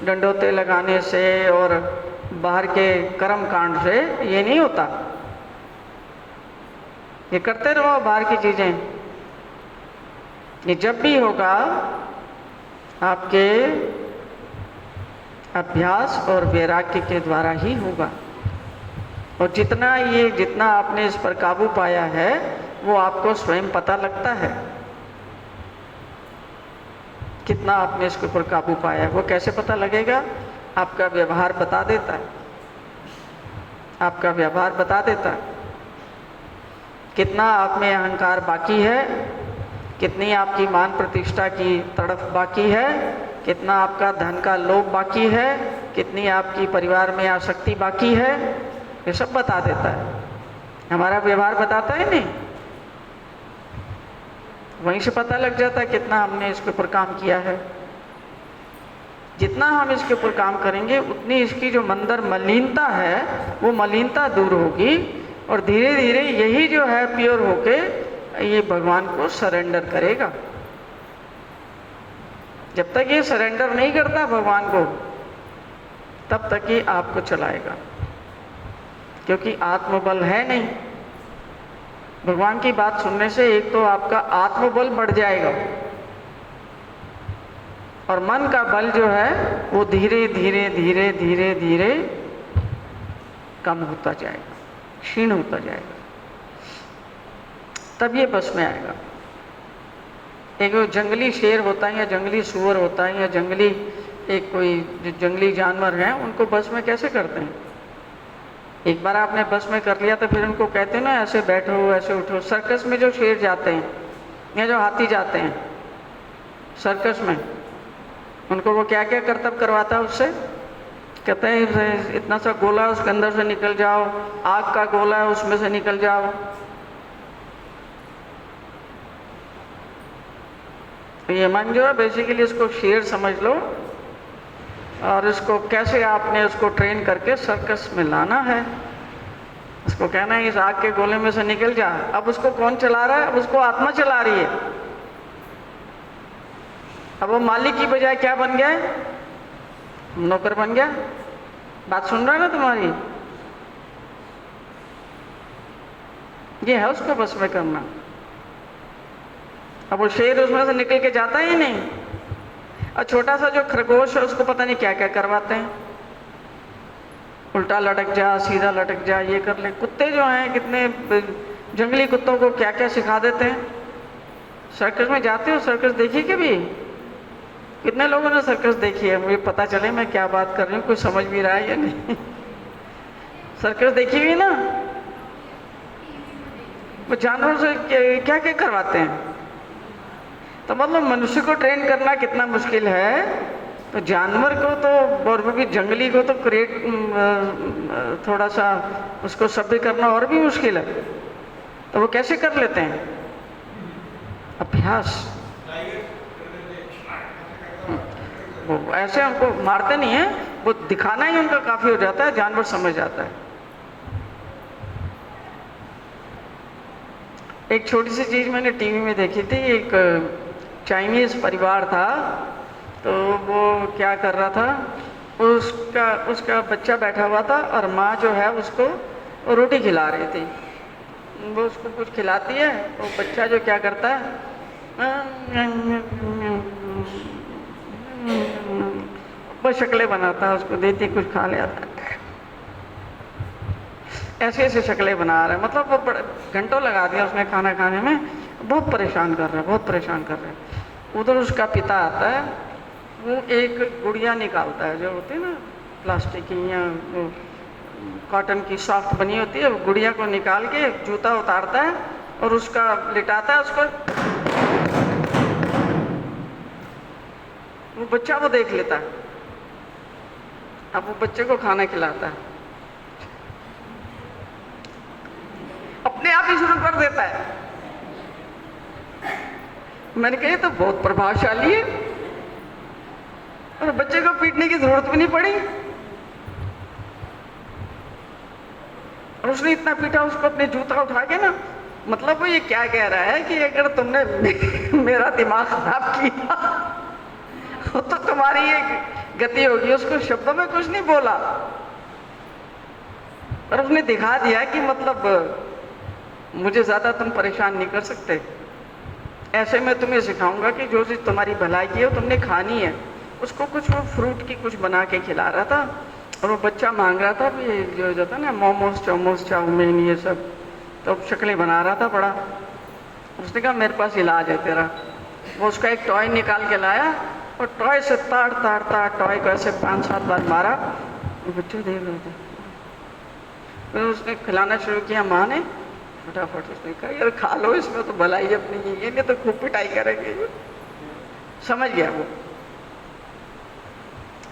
डंडोते लगाने से और बाहर के कर्म कांड से ये नहीं होता। ये करते रहो बाहर की चीजें। ये जब भी होगा आपके अभ्यास और वैराग्य के द्वारा ही होगा। और जितना आपने इस पर काबू पाया है वो आपको स्वयं पता लगता है, कितना आपने इसके ऊपर काबू पाया है। वो कैसे पता लगेगा? आपका व्यवहार बता देता है। आपका व्यवहार बता देता है कितना आप में अहंकार बाकी है, कितनी आपकी मान प्रतिष्ठा की तड़फ बाकी है, कितना आपका धन का लोभ बाकी है, कितनी आपकी परिवार में आसक्ति बाकी है। ये सब बता देता है। हमारा व्यवहार बताता है नहीं, वहीं से पता लग जाता है कितना हमने इसके ऊपर काम किया है। जितना हम इसके ऊपर काम करेंगे उतनी इसकी जो अंदर मलिनता है वो मलिनता दूर होगी और धीरे धीरे यही जो है प्योर होके ये भगवान को सरेंडर करेगा। जब तक ये सरेंडर नहीं करता भगवान को, तब तक ये आपको चलाएगा, क्योंकि आत्मबल है नहीं। भगवान की बात सुनने से एक तो आपका आत्मबल बढ़ जाएगा, और मन का बल जो है वो धीरे धीरे धीरे धीरे धीरे कम होता जाएगा, क्षीण होता जाएगा, तब ये बस में आएगा। एक जंगली शेर होता है या जंगली सूअर होता है या जंगली एक कोई जो जंगली जानवर हैं, उनको बस में कैसे करते हैं? एक बार आपने बस में कर लिया तो फिर उनको कहते हैं ना ऐसे बैठो ऐसे उठो। सर्कस में जो शेर जाते हैं या जो हाथी जाते हैं सर्कस में, उनको वो क्या क्या करतब करवाता है उससे? कहते हैं इतना सा गोला है उसके अंदर से निकल जाओ, आग का गोला है उसमें से निकल जाओ। तो ये मन जो है बेसिकली इसको शेर समझ लो, और इसको कैसे आपने उसको ट्रेन करके सर्कस में लाना है। उसको कहना है इस आग के गोले में से निकल जा। अब उसको कौन चला रहा है? अब उसको आत्मा चला रही है। अब वो मालिक की बजाय क्या बन गया है? नौकर बन गया। बात सुन रहा है ना तुम्हारी? ये है उसको बस में करना। अब वो शेर उसमें से निकल के जाता ही नहीं। और छोटा सा जो खरगोश है उसको पता नहीं क्या क्या करवाते हैं, उल्टा लटक जा, सीधा लटक जा, ये कर ले। कुत्ते जो हैं कितने जंगली कुत्तों को क्या क्या सिखा देते हैं। सर्कस में जाते हो? सर्कस देखी कभी? कितने लोगों ने सर्कस देखी है? मुझे पता चले मैं क्या बात कर रही हूँ, कुछ समझ भी रहा है या नहीं। सर्कस देखी हुई ना? वो जानवरों से क्या क्या करवाते हैं। तो मतलब मनुष्य को ट्रेन करना कितना मुश्किल है, तो जानवर को तो और भी जंगली को तो क्रिएट थोड़ा सा उसको सभ्य करना और भी मुश्किल है। तो वो कैसे कर लेते हैं? अभ्यास। वो ऐसे उनको मारते नहीं है, वो दिखाना ही उनका काफी हो जाता है, जानवर समझ जाता है। एक छोटी सी चीज मैंने टीवी में देखी थी। एक चाइनीज परिवार था, तो वो क्या कर रहा था, उसका बच्चा बैठा हुआ था और माँ जो है उसको रोटी खिला रही थी। वो उसको कुछ खिलाती है, तो बच्चा जो क्या करता है, वो शक्लें बनाता है, उसको देती कुछ खा लेता है, ऐसे ऐसे शक्लें बना रहा है। मतलब वो घंटों लगा दिया उसने खाना खाने में, बहुत परेशान कर रहा है, बहुत परेशान कर रहा है। उधर उसका पिता आता है, वो एक गुड़िया निकालता है, जो होती है ना प्लास्टिक की या वो कॉटन की सॉफ्ट बनी होती है, वो गुड़िया को निकाल के जूता उतारता है और उसका लिटाता है उसको। वो बच्चा वो देख लेता है, अब वो बच्चे को खाना खिलाता है, अपने आप ही शुरू कर देता है। मैंने कहा तो बहुत प्रभावशाली है, और बच्चे को पीटने की जरूरत भी नहीं पड़ी, और उसने इतना पीटा उसको अपने जूता उठा के ना। मतलब वो ये क्या कह रहा है कि अगर तुमने मेरा दिमाग खराब किया तो तुम्हारी ये गति होगी। उसको शब्दों में कुछ नहीं बोला, और उसने दिखा दिया कि मतलब मुझे ज्यादा तुम परेशान नहीं कर सकते। ऐसे मैं तुम्हें सिखाऊंगा कि जो चीज़ तुम्हारी भलाई की है तुमने खानी है। उसको कुछ वो फ्रूट की कुछ बना के खिला रहा था, और वो बच्चा मांग रहा था भी जो जाता ना मोमोज चोमोज चाउमीन ये सब, तो शक्लें बना रहा था बड़ा। उसने कहा मेरे पास इलाज है तेरा। वो उसका एक टॉय निकाल के लाया और टॉय से ताड़ ताड़ ताड़ टॉय को ऐसे 5-7 बार मारा। बच्चे देख रहे थे, फिर उसने खिलाना शुरू किया माँ ने। फटाफट उसने कहा यार खा लो, इसमें तो भलाई अपनी ये नहीं तो खूब पिटाई करेंगे। समझ गया वो।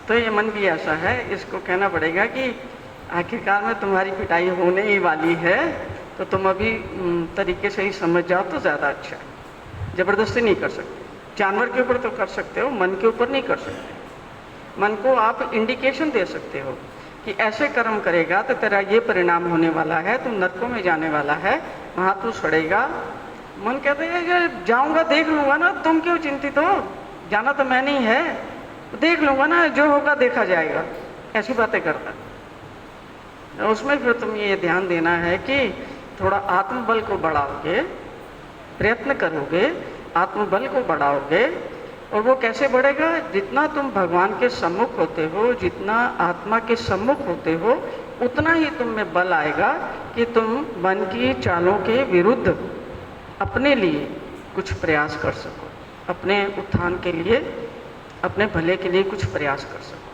तो ये मन भी ऐसा है, इसको कहना पड़ेगा कि आखिरकार में तुम्हारी पिटाई होने ही वाली है, तो तुम अभी तरीके से ही समझ जाओ तो ज़्यादा अच्छा है। ज़बरदस्ती नहीं कर सकते। जानवर के ऊपर तो कर सकते हो, मन के ऊपर नहीं कर सकते। मन को आप इंडिकेशन दे सकते हो कि ऐसे कर्म करेगा तो तेरा ये परिणाम होने वाला है, तू नरकों में जाने वाला है, वहाँ तू सड़ेगा। मन कहते हैं जाऊँगा देख लूँगा ना, तुम क्यों चिंतित हो, जाना तो मैं नहीं है, देख लूँगा ना, जो होगा देखा जाएगा, ऐसी बातें करता है। उसमें फिर तुम ये ध्यान देना है कि थोड़ा आत्मबल को बढ़ाओगे, प्रयत्न करोगे, आत्मबल को बढ़ाओगे। और वो कैसे बढ़ेगा? जितना तुम भगवान के सम्मुख होते हो, जितना आत्मा के सम्मुख होते हो, उतना ही तुम में बल आएगा कि तुम मन की चालों के विरुद्ध अपने लिए कुछ प्रयास कर सको, अपने उत्थान के लिए, अपने भले के लिए कुछ प्रयास कर सको।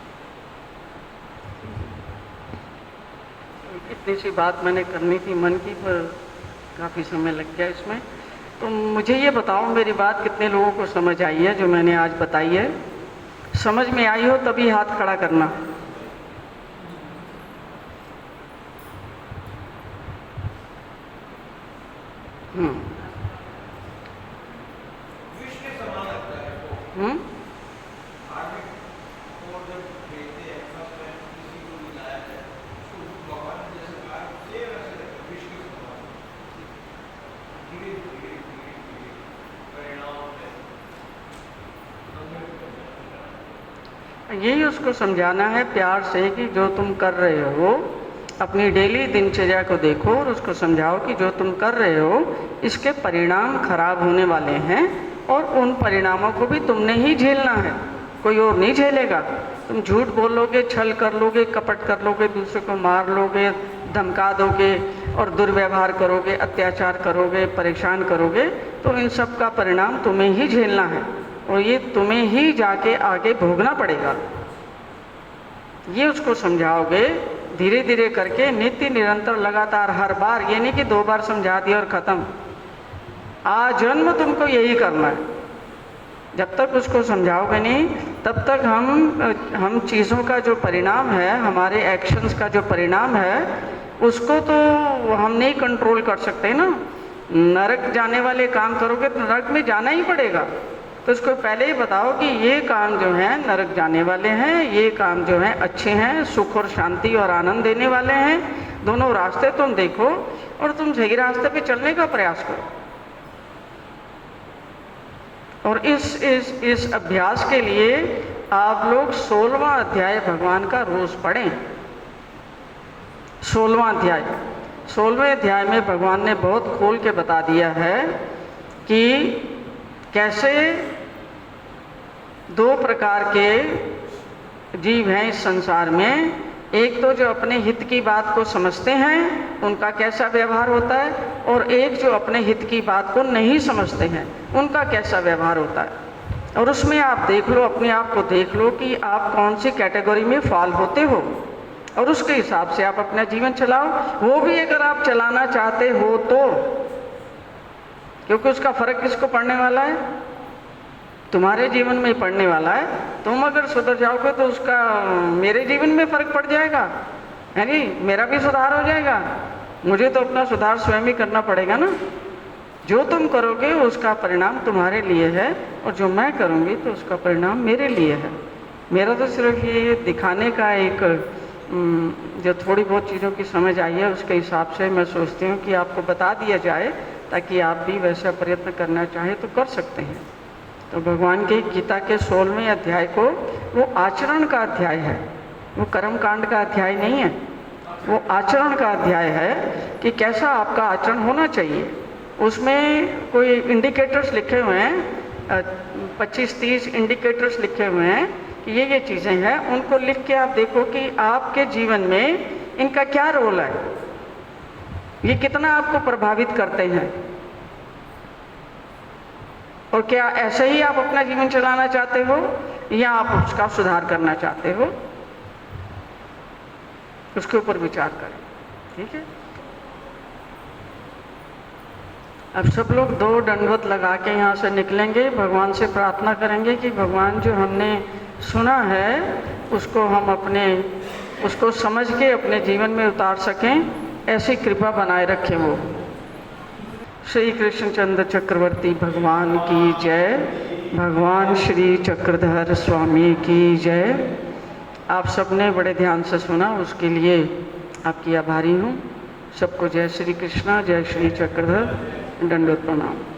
इतनी सी बात मैंने करनी थी मन की, पर काफ़ी समय लग गया इसमें। तो मुझे ये बताओ, मेरी बात कितने लोगों को समझ आई है जो मैंने आज बताई है? समझ में आई हो तभी हाथ खड़ा करना। यही उसको समझाना है प्यार से कि जो तुम कर रहे हो, अपनी डेली दिनचर्या को देखो और उसको समझाओ कि जो तुम कर रहे हो इसके परिणाम खराब होने वाले हैं और उन परिणामों को भी तुमने ही झेलना है, कोई और नहीं झेलेगा। तुम झूठ बोलोगे, छल कर लोगे, कपट कर लोगे, दूसरे को मार लोगे, धमका दोगे और दुर्व्यवहार करोगे, अत्याचार करोगे, परेशान करोगे, तो इन सब का परिणाम तुम्हें ही झेलना है और ये तुम्हें ही जाके आगे भोगना पड़ेगा। ये उसको समझाओगे धीरे धीरे करके, नित्य निरंतर लगातार, हर बार, ये नहीं कि 2 बार समझा दिया और ख़त्म। आजन्म तुमको यही करना है। जब तक उसको समझाओगे नहीं तब तक हम चीज़ों का जो परिणाम है, हमारे एक्शंस का जो परिणाम है, उसको तो हम नहीं कंट्रोल कर सकते ना। नरक जाने वाले काम करोगे तो नरक में जाना ही पड़ेगा। तो उसको पहले ही बताओ कि ये काम जो है नरक जाने वाले हैं, ये काम जो है अच्छे हैं, सुख और शांति और आनंद देने वाले हैं। दोनों रास्ते तुम देखो और तुम सही रास्ते पे चलने का प्रयास करो। और इस अभ्यास के लिए आप लोग 16वां अध्याय भगवान का रोज पढ़ें। 16वां अध्याय, 16वें अध्याय में भगवान ने बहुत खोल के बता दिया है कि कैसे 2 प्रकार के जीव हैं इस संसार में। एक तो जो अपने हित की बात को समझते हैं, उनका कैसा व्यवहार होता है, और एक जो अपने हित की बात को नहीं समझते हैं, उनका कैसा व्यवहार होता है। और उसमें आप देख लो, अपने आप को देख लो कि आप कौन सी कैटेगरी में फॉल होते हो और उसके हिसाब से आप अपना जीवन चलाओ। वो भी अगर आप चलाना चाहते हो तो, क्योंकि उसका फर्क किसको पड़ने वाला है? तुम्हारे जीवन में पड़ने वाला है। तुम अगर सुधर जाओगे तो उसका मेरे जीवन में फर्क पड़ जाएगा, है नहीं? मेरा भी सुधार हो जाएगा। मुझे तो अपना सुधार स्वयं ही करना पड़ेगा ना। जो तुम करोगे उसका परिणाम तुम्हारे लिए है और जो मैं करूँगी तो उसका परिणाम मेरे लिए है। मेरा तो सिर्फ ये दिखाने का एक जो थोड़ी बहुत चीज़ों की समझ आई है, उसके हिसाब से मैं सोचती हूँ कि आपको बता दिया जाए ताकि आप भी वैसा प्रयत्न करना चाहें तो कर सकते हैं। तो भगवान की गीता के 16वें अध्याय को, वो आचरण का अध्याय है, वो कर्म कांड का अध्याय नहीं है, वो आचरण का अध्याय है कि कैसा आपका आचरण होना चाहिए। उसमें कोई इंडिकेटर्स लिखे हुए हैं, 25-30 इंडिकेटर्स लिखे हुए हैं कि ये चीज़ें हैं। उनको लिख के आप देखो कि आपके जीवन में इनका क्या रोल है, ये कितना आपको प्रभावित करते हैं, और क्या ऐसे ही आप अपना जीवन चलाना चाहते हो या आप उसका सुधार करना चाहते हो, उसके ऊपर विचार करें। ठीक है, अब सब लोग 2 दंडवत लगा के यहाँ से निकलेंगे, भगवान से प्रार्थना करेंगे कि भगवान जो हमने सुना है उसको हम उसको समझ के अपने जीवन में उतार सकें, ऐसी कृपा बनाए रखें वो। श्री कृष्णचंद्र चक्रवर्ती भगवान की जय, भगवान श्री चक्रधर स्वामी की जय। आप सबने बड़े ध्यान से सुना, उसके लिए आपकी आभारी हूँ। सबको जय श्री कृष्णा, जय श्री चक्रधर, दंडवत प्रणाम।